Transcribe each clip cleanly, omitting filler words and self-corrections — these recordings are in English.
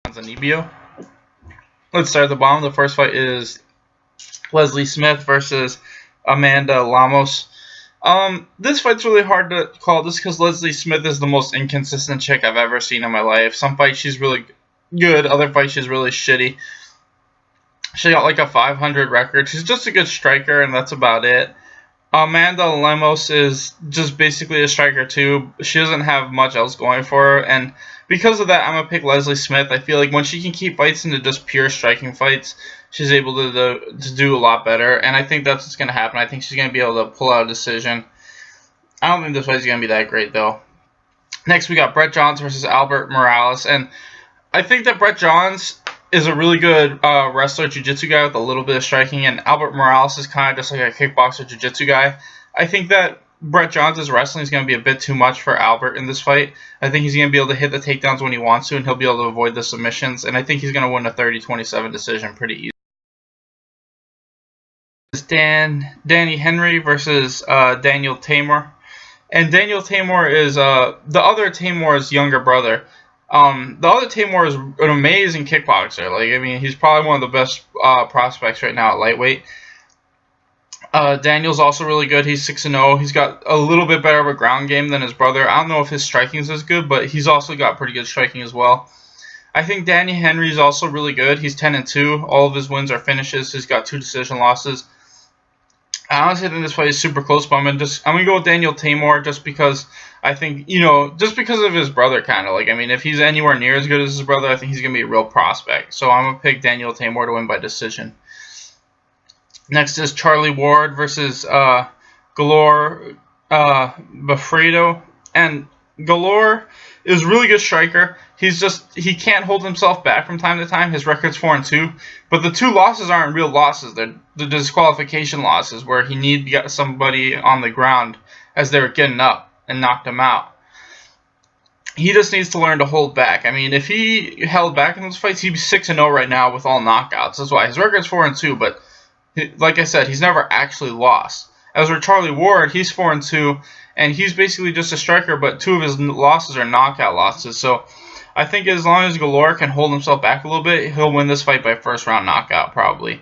ponzinibbio. Let's start at the bottom. The first fight is Leslie Smith versus Amanda Lemos. This fight's really hard to call just because Leslie Smith is the most inconsistent chick I've ever seen in my life. Some fights she's really good, other fights she's really shitty. She got like a 500 record. She's just a good striker, and that's about it. Amanda Lemos is just basically a striker too. She doesn't have much else going for her, and because of that, I'm gonna pick Leslie Smith. I feel like when she can keep fights into just pure striking fights, she's able to do a lot better, and I think that's what's gonna happen. I think she's gonna be able to pull out a decision. I don't think this fight's gonna be that great though. Next, we got Brett Johns versus Albert Morales, and I think that Brett Johns is a really good wrestler, jiu-jitsu guy with a little bit of striking, and Albert Morales is kind of just like a kickboxer, jiu-jitsu guy. I think that Brett Johns' wrestling is going to be a bit too much for Albert in this fight. I think he's going to be able to hit the takedowns when he wants to, and he'll be able to avoid the submissions, and I think he's going to win a 30-27 decision pretty easily. It's Danny Henry versus Daniel Tamor, and Daniel Tamor is the other Tamor's younger brother. The other Tamor is an amazing kickboxer. Like, I mean, he's probably one of the best prospects right now at lightweight. Daniel's also really good. He's 6-0. He's got a little bit better of a ground game than his brother. I don't know if his striking is as good, but he's also got pretty good striking as well. I think Danny Henry is also really good. He's 10-2. All of his wins are finishes. He's got 2 decision losses. I honestly think this fight is super close, but I'm gonna go with Daniel Tamor just because I think, just because of his brother, kind of. Like, I mean, if he's anywhere near as good as his brother, I think he's gonna be a real prospect. So I'm gonna pick Daniel Tamor to win by decision. Next is Charlie Ward versus Galore Bafredo, and Galore is a really good striker. He can't hold himself back from time to time. His record's 4-2, but the 2 losses aren't real losses. They're the disqualification losses where he needed to get somebody on the ground as they were getting up and knocked him out. He just needs to learn to hold back. I mean, if he held back in those fights, he'd be 6-0 right now with all knockouts. That's why his record's 4-2, but like I said, he's never actually lost. As for Charlie Ward, he's 4-2, and he's basically just a striker, but 2 of his losses are knockout losses. So I think as long as Galore can hold himself back a little bit, he'll win this fight by first-round knockout, probably.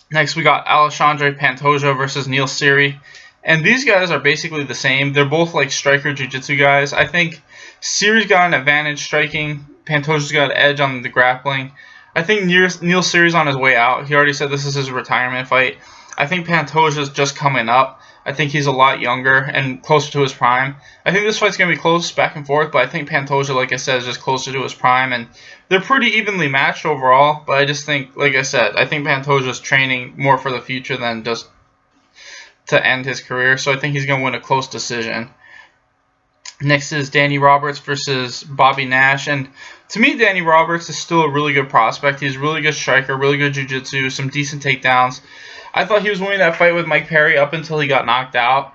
Next, we got Alexandre Pantoja versus Neil Seery. And these guys are basically the same. They're both like striker jiu-jitsu guys. I think Seery's got an advantage striking. Pantoja's got an edge on the grappling. I think Neil Seery's on his way out. He already said this is his retirement fight. I think Pantoja's just coming up. I think he's a lot younger and closer to his prime. I think this fight's going to be close back and forth, but I think Pantoja, like I said, is just closer to his prime. And they're pretty evenly matched overall, but I just think, like I said, I think Pantoja's training more for the future than just to end his career. So I think he's going to win a close decision. Next is Danny Roberts versus Bobby Nash. And to me, Danny Roberts is still a really good prospect. He's a really good striker, really good jiu-jitsu, some decent takedowns. I thought he was winning that fight with Mike Perry up until he got knocked out.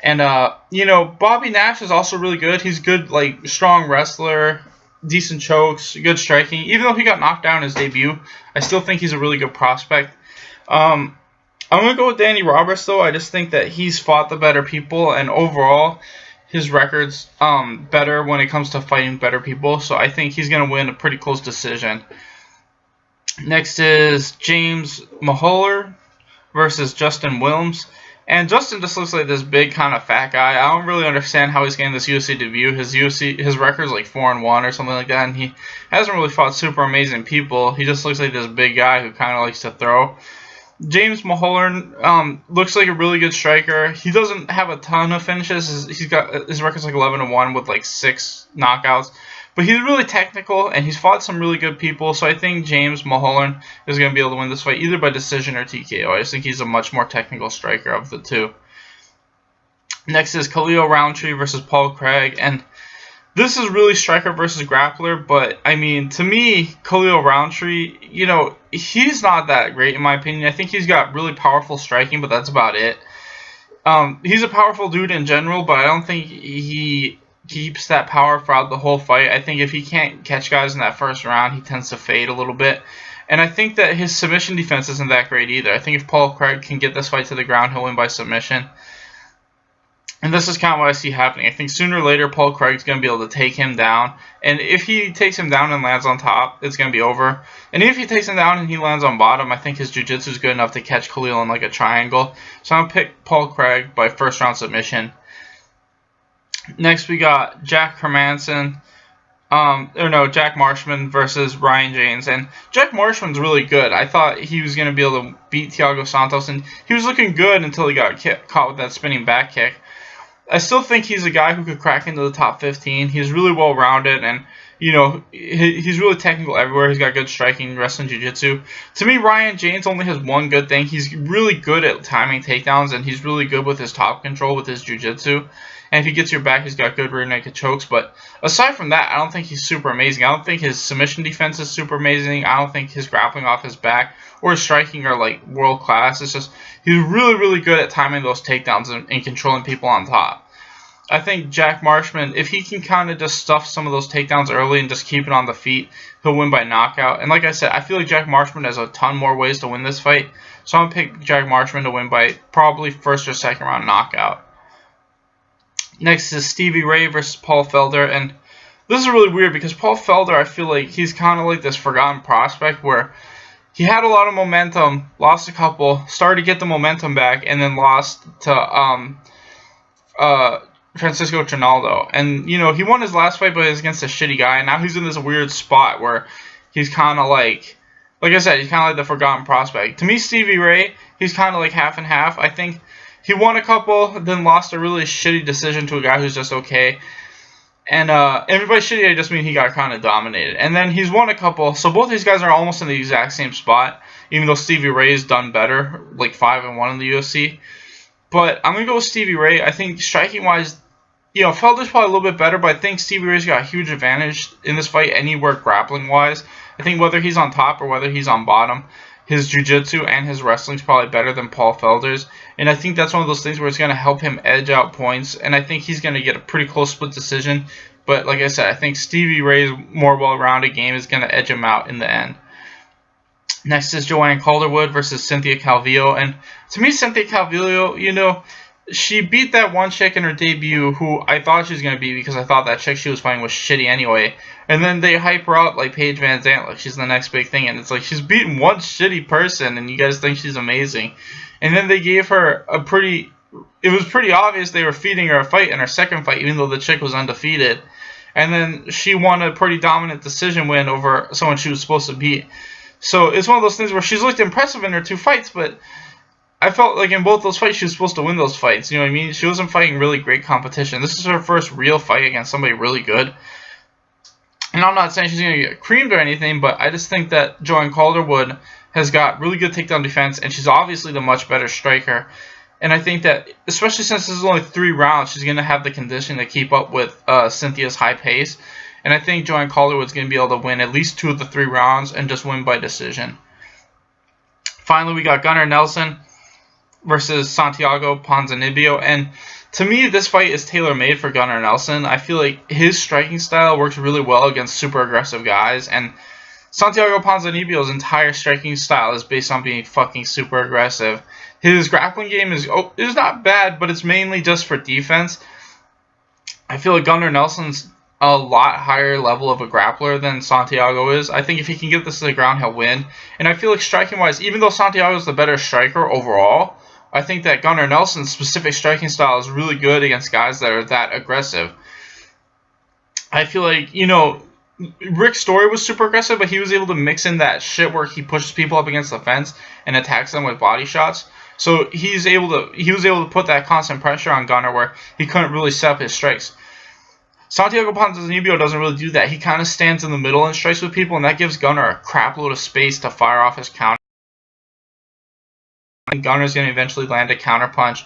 And, Bobby Nash is also really good. He's good, like, strong wrestler, decent chokes, good striking. Even though he got knocked down in his debut, I still think he's a really good prospect. I'm going to go with Danny Roberts, though. I just think that he's fought the better people, and overall, his record's better when it comes to fighting better people. So I think he's going to win a pretty close decision. Next is James Mahler versus Justin Wilms. And Justin just looks like this big kind of fat guy. I don't really understand how he's getting this UFC debut. His record's like 4-1 or something like that, and he hasn't really fought super amazing people. He just looks like this big guy who kind of likes to throw. James Mulholland looks like a really good striker. He doesn't have a ton of finishes. His record's like 11-1 with like 6 knockouts. But he's really technical, and he's fought some really good people. So I think James Mulholland is going to be able to win this fight either by decision or TKO. I just think he's a much more technical striker of the 2. Next is Khalil Roundtree versus Paul Craig. And this is really striker versus grappler, but, I mean, to me, Khalil Roundtree, he's not that great in my opinion. I think he's got really powerful striking, but that's about it. He's a powerful dude in general, but I don't think he keeps that power throughout the whole fight. I think if he can't catch guys in that first round, he tends to fade a little bit. And I think that his submission defense isn't that great either. I think if Paul Craig can get this fight to the ground, he'll win by submission. And this is kind of what I see happening. I think sooner or later Paul Craig's going to be able to take him down. And if he takes him down and lands on top, it's going to be over. And if he takes him down and he lands on bottom, I think his jiu-jitsu is good enough to catch Khalil in like a triangle. So I'm going to pick Paul Craig by first round submission. Next we got Jack Marshman versus Ryan James. And Jack Marshman's really good. I thought he was going to be able to beat Thiago Santos, and he was looking good until he got caught with that spinning back kick. I still think he's a guy who could crack into the top 15. He's really well-rounded, and he's really technical everywhere. He's got good striking, wrestling, jiu-jitsu. To me, Ryan James only has one good thing. He's really good at timing takedowns, and he's really good with his top control with his jiu-jitsu. And if he gets your back, he's got good rear naked chokes. But aside from that, I don't think he's super amazing. I don't think his submission defense is super amazing. I don't think his grappling off his back or his striking are like world class. It's just he's really, really good at timing those takedowns and controlling people on top. I think Jack Marshman, if he can kind of just stuff some of those takedowns early and just keep it on the feet, he'll win by knockout. And like I said, I feel like Jack Marshman has a ton more ways to win this fight. So I'm going to pick Jack Marshman to win by probably first or second round knockout. Next is Stevie Ray versus Paul Felder. And this is really weird because Paul Felder, I feel like he's kind of like this forgotten prospect where he had a lot of momentum, lost a couple, started to get the momentum back, and then lost to Francisco Trinaldo. And, he won his last fight, but it was against a shitty guy. And now he's in this weird spot where he's kind of like I said, he's kind of like the forgotten prospect. To me, Stevie Ray, he's kind of like half and half. I think he won a couple, then lost a really shitty decision to a guy who's just okay. And everybody's shitty, I just mean he got kind of dominated. And then he's won a couple, so both these guys are almost in the exact same spot, even though Stevie Ray's done better, like 5-1 in the UFC. But I'm going to go with Stevie Ray. I think striking-wise, Felder's probably a little bit better, but I think Stevie Ray's got a huge advantage in this fight anywhere grappling-wise. I think whether he's on top or whether he's on bottom, his jiu-jitsu and his wrestling's probably better than Paul Felder's. And I think that's one of those things where it's going to help him edge out points. And I think he's going to get a pretty close split decision. But like I said, I think Stevie Ray's more well-rounded game is going to edge him out in the end. Next is Joanne Calderwood versus Cynthia Calvillo. And to me, Cynthia Calvillo, she beat that one chick in her debut who I thought she was going to beat because I thought that chick she was fighting was shitty anyway. And then they hype her up like Paige Van Zandt, like she's the next big thing. And it's like she's beaten one shitty person and you guys think she's amazing. And then they gave her it was pretty obvious they were feeding her a fight in her second fight, even though the chick was undefeated. And then she won a pretty dominant decision win over someone she was supposed to beat. So it's one of those things where she's looked impressive in her 2 fights, but I felt like in both those fights she was supposed to win those fights. You know what I mean? She wasn't fighting really great competition. This is her first real fight against somebody really good. And I'm not saying she's going to get creamed or anything, but I just think that Joanne Calderwood has got really good takedown defense, and she's obviously the much better striker. And I think that, especially since this is only 3 rounds, she's going to have the conditioning to keep up with Cynthia's high pace. And I think Joanne Calderwood's going to be able to win at least 2 of the 3 rounds and just win by decision. Finally, we got Gunnar Nelson versus Santiago Ponzinibbio. And to me, this fight is tailor-made for Gunnar Nelson. I feel like his striking style works really well against super aggressive guys. And Santiago Ponzinibbio's entire striking style is based on being fucking super aggressive. His grappling game is not bad, but it's mainly just for defense. I feel like Gunnar Nelson's a lot higher level of a grappler than Santiago is. I think if he can get this to the ground, he'll win. And I feel like striking-wise, even though Santiago's the better striker overall, I think that Gunnar Nelson's specific striking style is really good against guys that are that aggressive. I feel like, Rick Story was super aggressive, but he was able to mix in that shit where he pushes people up against the fence and attacks them with body shots. So he was able to put that constant pressure on Gunnar where he couldn't really set up his strikes. Santiago Ponzinibbio doesn't really do that. He kind of stands in the middle and strikes with people, and that gives Gunnar a crap load of space to fire off his counter. And Gunnar's going to eventually land a counter punch,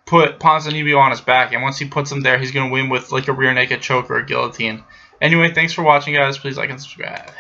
put Ponzinibbio on his back, and once he puts him there, he's going to win with like a rear naked choke or a guillotine. Anyway, thanks for watching, guys. Please like and subscribe.